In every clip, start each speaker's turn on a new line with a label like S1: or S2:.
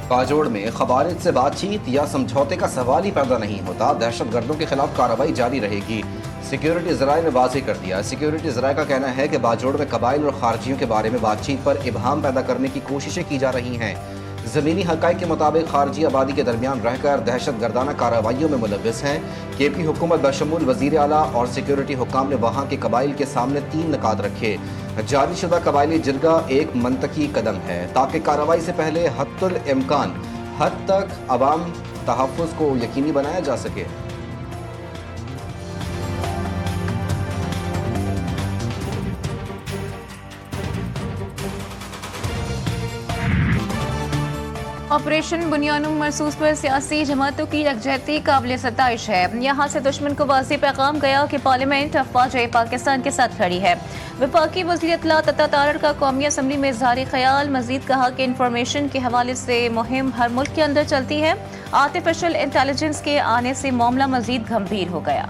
S1: باجوڑ میں خوارج سے بات چیت یا سمجھوتے کا سوال ہی پیدا نہیں ہوتا، دہشت گردوں کے خلاف کارروائی جاری رہے گی۔ سیکیورٹی ذرائع نے واضح کر دیا۔ سیکیورٹی ذرائع کا کہنا ہے کہ باجوڑ میں قبائل اور خارجیوں کے بارے میں بات چیت پر ابہام پیدا کرنے کی کوششیں کی جا رہی ہیں۔ زمینی حقائق کے مطابق خارجی آبادی کے درمیان رہ کر دہشت گردانہ کارروائیوں میں ملوث ہیں۔ کے پی حکومت بشمول وزیر اعلیٰ اور سیکیورٹی حکام نے وہاں کے قبائل کے سامنے 3 نکات رکھے۔ جاری شدہ قبائلی جرگہ ایک منطقی قدم ہے تاکہ کارروائی سے پہلے حتی الامکان حد تک عوام تحفظ کو یقینی بنایا جا سکے۔
S2: آپریشن بنیانوں مرصوص پر سیاسی جماعتوں کی یکجہتی قابل ستائش ہے۔ یہاں سے دشمن کو واضح پیغام گیا کہ پارلیمنٹ افواج پاکستان کے ساتھ کھڑی ہے۔ وفاقی وزیر اطلاعات عطا تارڑ کا قومی اسمبلی میں اظہار خیال، مزید کہا کہ انفارمیشن کے حوالے سے مہم ہر ملک کے اندر چلتی ہے۔ آرٹیفیشل انٹیلیجنس کے آنے سے معاملہ مزید گھمبیر ہو گیا۔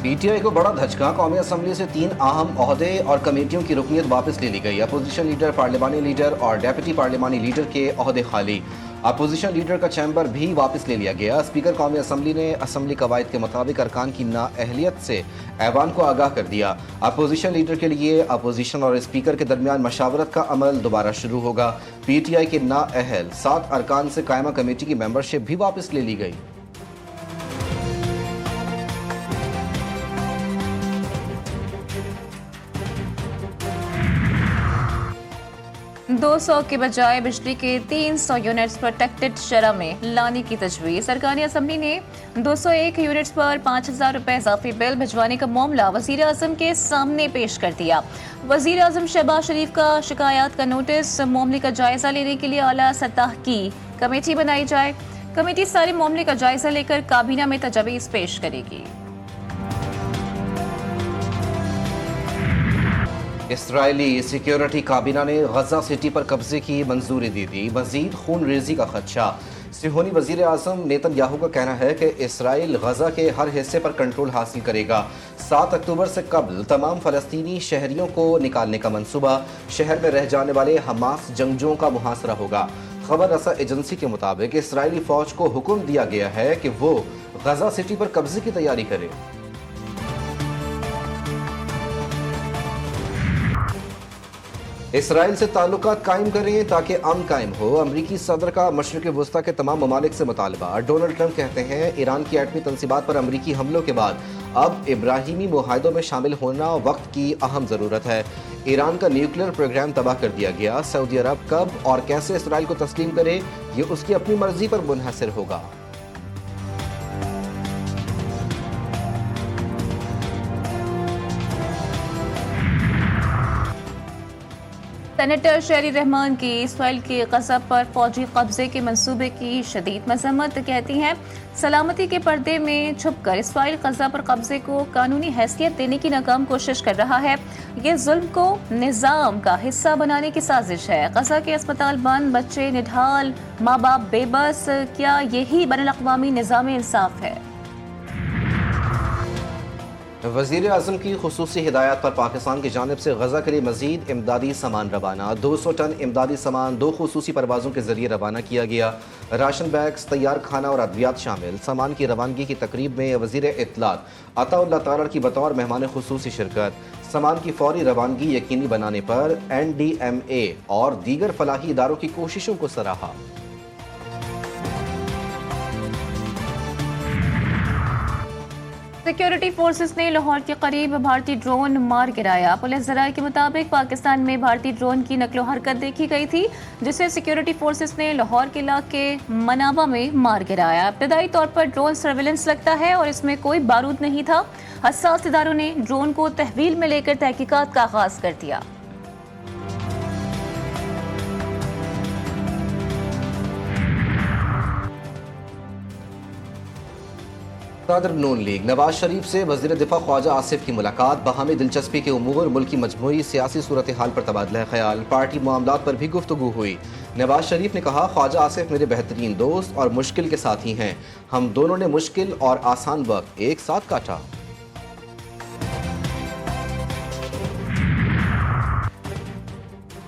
S1: پی ٹی آئی کو بڑا دھچکا، قومی اسمبلی سے 3 اہم عہدے اور کمیٹیوں کی رکنیت واپس لے لی گئی۔ اپوزیشن لیڈر، پارلیمانی لیڈر اور ڈیپٹی پارلیمانی لیڈر کے عہدے خالی۔ اپوزیشن لیڈر کا چیمبر بھی واپس لے لیا گیا۔ اسپیکر قومی اسمبلی نے اسمبلی قواعد کے مطابق ارکان کی نااہلیت سے ایوان کو آگاہ کر دیا۔ اپوزیشن لیڈر کے لیے اپوزیشن اور اسپیکر کے درمیان مشاورت کا عمل دوبارہ شروع ہوگا۔ پی ٹی آئی کے نااہل 7 ارکان سے قائمہ کمیٹی کی ممبرشپ بھی واپس لے لی گئی۔
S2: دو 200 کے بجائے بجلی کے 300 یونٹس پروٹیکٹڈ شرح میں لانے کی تجویز۔ ارکان اسمبلی نے 201 یونٹس پر 5000 روپے اضافی بل بھجوانے کا معاملہ وزیر اعظم کے سامنے پیش کر دیا۔ وزیر اعظم شہباز شریف کا شکایات کا نوٹس، معاملے کا جائزہ لینے کے لیے اعلیٰ سطح کی کمیٹی بنائی جائے۔ کمیٹی سارے معاملے کا جائزہ لے کر کابینہ میں تجویز پیش کرے گی۔
S1: اسرائیلی سیکیورٹی کابینہ نے غزہ سٹی پر قبضے کی منظوری دے دی۔ مزید خون ریزی کا خدشہ۔ صہیونی وزیر اعظم نیتن یاہو کا کہنا ہے کہ اسرائیل غزہ کے ہر حصے پر کنٹرول حاصل کرے گا۔ 7 اکتوبر سے قبل تمام فلسطینی شہریوں کو نکالنے کا منصوبہ۔ شہر میں رہ جانے والے حماس جنگجوؤں کا محاصرہ ہوگا۔ خبر رساں ایجنسی کے مطابق اسرائیلی فوج کو حکم دیا گیا ہے کہ وہ غزہ سٹی پر قبضے کی تیاری کرے۔ اسرائیل سے تعلقات قائم کریں تاکہ امن قائم ہو۔ امریکی صدر کا مشرق وسطیٰ کے تمام ممالک سے مطالبہ۔ ڈونلڈ ٹرمپ کہتے ہیں ایران کی ایٹمی تنصیبات پر امریکی حملوں کے بعد اب ابراہیمی معاہدوں میں شامل ہونا وقت کی اہم ضرورت ہے۔ ایران کا نیوکلیئر پروگرام تباہ کر دیا گیا۔ سعودی عرب کب اور کیسے اسرائیل کو تسلیم کرے یہ اس کی اپنی مرضی پر منحصر ہوگا۔
S2: سینیٹر شہری رحمان کی اسرائیل کے غزہ پر فوجی قبضے کے منصوبے کی شدید مذمت، کہتی ہیں سلامتی کے پردے میں چھپ کر اسرائیل غزہ پر قبضے کو قانونی حیثیت دینے کی ناکام کوشش کر رہا ہے۔ یہ ظلم کو نظام کا حصہ بنانے کی سازش ہے۔ غزہ کے اسپتال بند، بچے نڈھال، ماں باپ بے بس، کیا یہی بین الاقوامی نظام انصاف ہے؟
S1: وزیر اعظم کی خصوصی ہدایات پر پاکستان کی جانب سے غزہ کے لیے مزید امدادی سامان روانہ۔ 200 ٹن امدادی سامان 2 خصوصی پروازوں کے ذریعے روانہ کیا گیا۔ راشن بیگز، تیار کھانا اور ادویات شامل۔ سامان کی روانگی کی تقریب میں وزیر اطلاعات عطا اللہ تارڑ کی بطور مہمان خصوصی شرکت۔ سامان کی فوری روانگی یقینی بنانے پر NDMA اور دیگر فلاحی اداروں کی کوششوں کو سراہا۔
S2: سیکیورٹی فورسز نے لاہور کے قریب بھارتی ڈرون مار گرایا۔ پولیس ذرائع کے مطابق پاکستان میں بھارتی ڈرون کی نقل و حرکت دیکھی گئی تھی جسے سیکیورٹی فورسز نے لاہور کے علاقے منابع میں مار گرایا۔ ابتدائی طور پر ڈرون سرویلنس لگتا ہے اور اس میں کوئی بارود نہیں تھا۔ حساس اداروں نے ڈرون کو تحویل میں لے کر تحقیقات کا آغاز کر دیا۔
S1: صدر نون لیگ نواز شریف سے وزیر دفاع خواجہ آصف کی ملاقات۔ باہمی دلچسپی کے امور، ملک کی مجموعی سیاسی صورتحال پر تبادلہ خیال، پارٹی معاملات پر بھی گفتگو ہوئی۔ نواز شریف نے کہا خواجہ آصف میرے بہترین دوست اور مشکل کے ساتھی ہیں، ہم دونوں نے مشکل اور آسان وقت ایک ساتھ کاٹا۔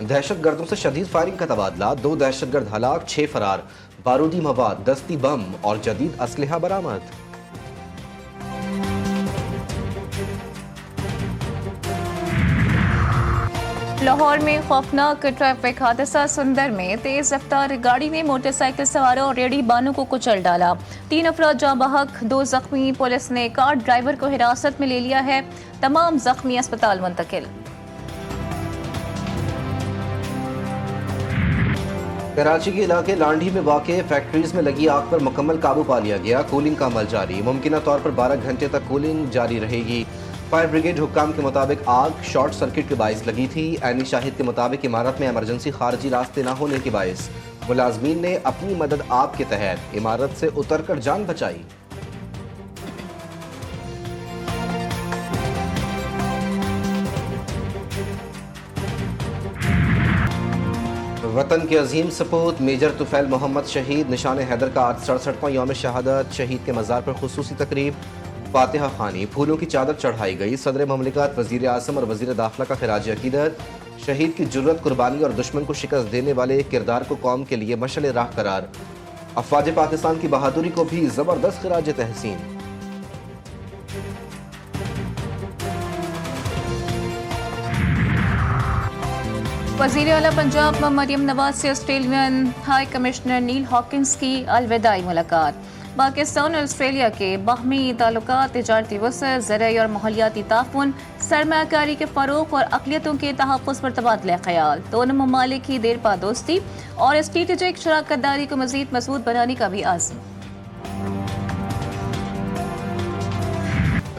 S1: دہشت گردوں سے شدید فائرنگ کا تبادلہ، 2 دہشت گرد ہلاک، 6 فرار، بارودی مواد، دستی بم اور جدید اسلحہ برآمد۔
S2: لاہور میں خوفناک ٹریفک حادثہ، سندر میں تیز رفتار گاڑی نے موٹر سائیکل سواروں اور ریڑھی بانوں کو کچل ڈالا، 3 افراد جاں بحق، 2 زخمی، پولیس نے کار ڈرائیور کو حراست میں لے لیا ہے، تمام زخمی اسپتال منتقل۔
S1: کراچی کے علاقے لانڈھی میں واقع فیکٹریز میں لگی آگ پر مکمل قابو پا لیا گیا، کولنگ کا عمل جاری، ممکنہ طور پر 12 گھنٹے تک کولنگ جاری رہے گی۔ فائر بریگیڈ حکام کے مطابق آگ شارٹ سرکٹ کے باعث لگی تھی۔ عینی شاہد کے مطابق عمارت میں ایمرجنسی خارجی راستے نہ ہونے کے باعث ملازمین نے اپنی مدد آپ کے تحت عمارت سے اتر کر جان بچائی۔ وطن کے عظیم سپوت میجر طفیل محمد شہید نشان حیدر کا آج 67واں یوم شہادت، شہید کے مزار پر خصوصی تقریب، فاتحہ خوانی، پھولوں کی چادر چڑھائی گئی، صدر مملکت، وزیر اعظم اور وزیر داخلہ کا خراج عقیدت، شہید کی جرأت، قربانی اور دشمن کو شکست دینے والے کردار کو قوم کے لیے مشعل راہ قرار، افواج پاکستان کی بہادری کو بھی زبردست خراج تحسین۔
S2: وزیر اعلیٰ پنجاب مریم نواز سے آسٹریلین ہائی کمشنر نیل ہاکنز کی الوداعی ملاقات، پاکستان اور آسٹریلیا کے باہمی تعلقات، تجارتی وسعت، زرعی اور ماحولیاتی تعاون، سرمایہ کاری کے فروغ اور اقلیتوں کے تحفظ پر تبادلہ خیال، دونوں ممالک کی دیر پا دوستی اور اسٹریٹجک شراکت داری کو مزید مضبوط بنانے کا بھی عزم۔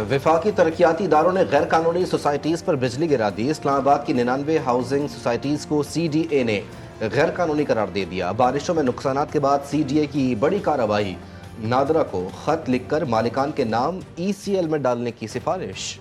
S1: وفاقی ترقیاتی اداروں نے غیر قانونی سوسائٹیز پر بجلی گرا دی، اسلام آباد کی 99 ہاؤسنگ سوسائٹیز کو CDA نے غیر قانونی قرار دے دیا، بارشوں میں نقصانات کے بعد CDA کی بڑی کارروائی، نادرا کو خط لکھ کر مالکان کے نام ECL میں ڈالنے کی سفارش۔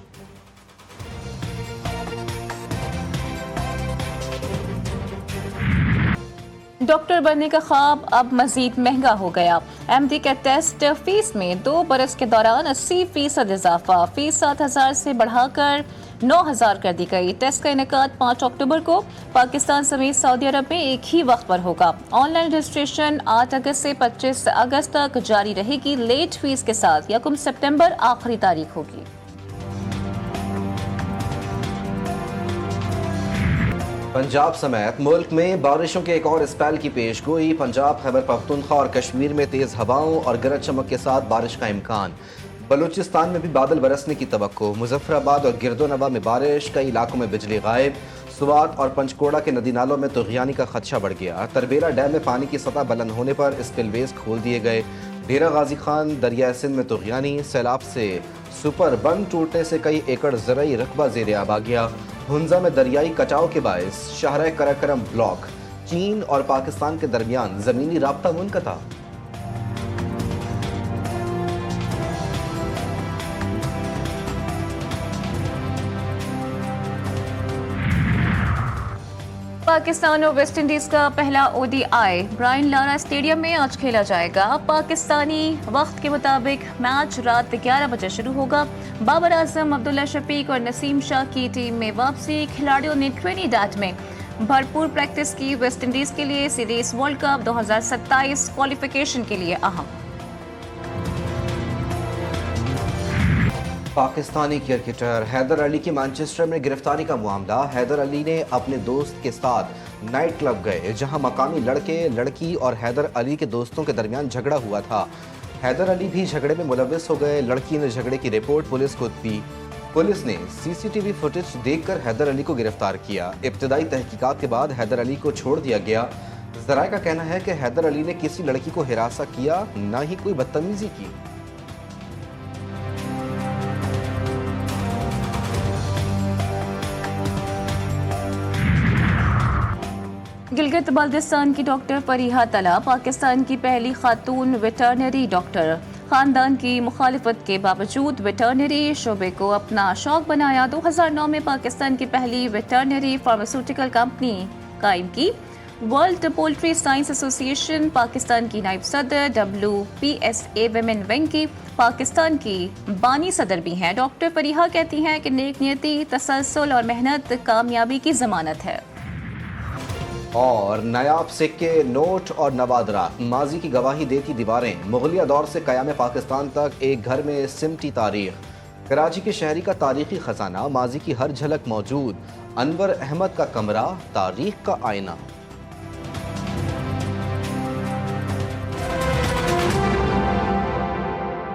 S2: ڈاکٹر بننے کا خواب اب مزید مہنگا ہو گیا، MD کے ٹیسٹ فیس میں 2 برس کے دوران 80% اضافہ، فیس 7,000 سے بڑھا کر 9,000 کر دی گئی۔ ٹیسٹ کا انعقاد 5 اکتوبر کو پاکستان سمیت سعودی عرب میں ایک ہی وقت پر ہوگا۔ آن لائن رجسٹریشن 8 اگست سے 25 اگست تک جاری رہے گی، لیٹ فیس کے ساتھ 1 سپٹمبر آخری تاریخ ہوگی۔
S1: پنجاب سمیت ملک میں بارشوں کے ایک اور اسپیل کی پیش گوئی، پنجاب، خیبر پختونخوا اور کشمیر میں تیز ہواؤں اور گرج چمک کے ساتھ بارش کا امکان، بلوچستان میں بھی بادل برسنے کی توقع، مظفر آباد اور گرد و نواح میں بارش، کئی علاقوں میں بجلی غائب، سوات اور پنچکوڑا کے ندی نالوں میں طغیانی کا خدشہ بڑھ گیا، تربیرا ڈیم میں پانی کی سطح بلند ہونے پر اسپل ویز کھول دیے گئے، ڈیرہ غازی خان دریائے سندھ میں طغیانی، سیلاب سے سپر بند ٹوٹنے سے کئی ایکڑ زرعی رقبہ زیر آب آ گیا، ہنزا میں دریائی کٹاؤ کے باعث شاہراہ کراکرم بلاک، چین اور پاکستان کے درمیان زمینی رابطہ منقطع۔
S2: پاکستان اور ویسٹ انڈیز کا پہلا ODI برائن لارا اسٹیڈیم میں آج کھیلا جائے گا، پاکستانی وقت کے مطابق میچ رات 11 بجے شروع ہوگا۔ بابر اعظم، عبداللہ شفیق اور نسیم شاہ کی ٹیم میں واپسی، کھلاڑیوں نے ٹرینیڈاڈ میں بھرپور پریکٹس کی، ویسٹ انڈیز کے لیے سیریز ورلڈ کپ 2027 کوالیفیکیشن کے لیے اہم۔
S1: پاکستانی کرکٹر حیدر علی کی مانچسٹر میں گرفتاری کا معاملہ، حیدر علی نے اپنے دوست کے ساتھ نائٹ کلب گئے جہاں مقامی لڑکے، لڑکی اور حیدر علی کے دوستوں کے درمیان جھگڑا ہوا تھا، حیدر علی بھی جھگڑے میں ملوث ہو گئے، لڑکی نے جھگڑے کی رپورٹ پولیس کو دی، پولیس نے CCTV فوٹیج دیکھ کر حیدر علی کو گرفتار کیا، ابتدائی تحقیقات کے بعد حیدر علی کو چھوڑ دیا گیا، ذرائع کا کہنا ہے کہ حیدر علی نے کسی لڑکی کو ہراساں کیا، نہ ہی کوئی بدتمیزی کی۔
S2: گلگت بلتستان کی ڈاکٹر فریحہ طلعت پاکستان کی پہلی خاتون ویٹرنری ڈاکٹر، خاندان کی مخالفت کے باوجود ویٹرنری شعبے کو اپنا شوق بنایا، 2009 میں پاکستان کی پہلی ویٹرنری فارماسیوٹیکل کمپنی قائم کی، ورلڈ پولٹری سائنس ایسوسی ایشن پاکستان کی نائب صدر، WPSA ویمن ونگ کی پاکستان کی بانی صدر بھی ہیں۔ ڈاکٹر فریحہ کہتی ہیں کہ نیک نیتی، تسلسل اور محنت کامیابی کی ضمانت ہے۔
S1: اور نایاب سکے، نوٹ اور نوادرات، ماضی کی گواہی دیتی دیواریں، مغلیہ دور سے قیام پاکستان تک ایک گھر میں سمٹی تاریخ، کراچی کے شہری کا تاریخی خزانہ، ماضی کی ہر جھلک موجود، انور احمد کا کمرہ، تاریخ کا آئینہ۔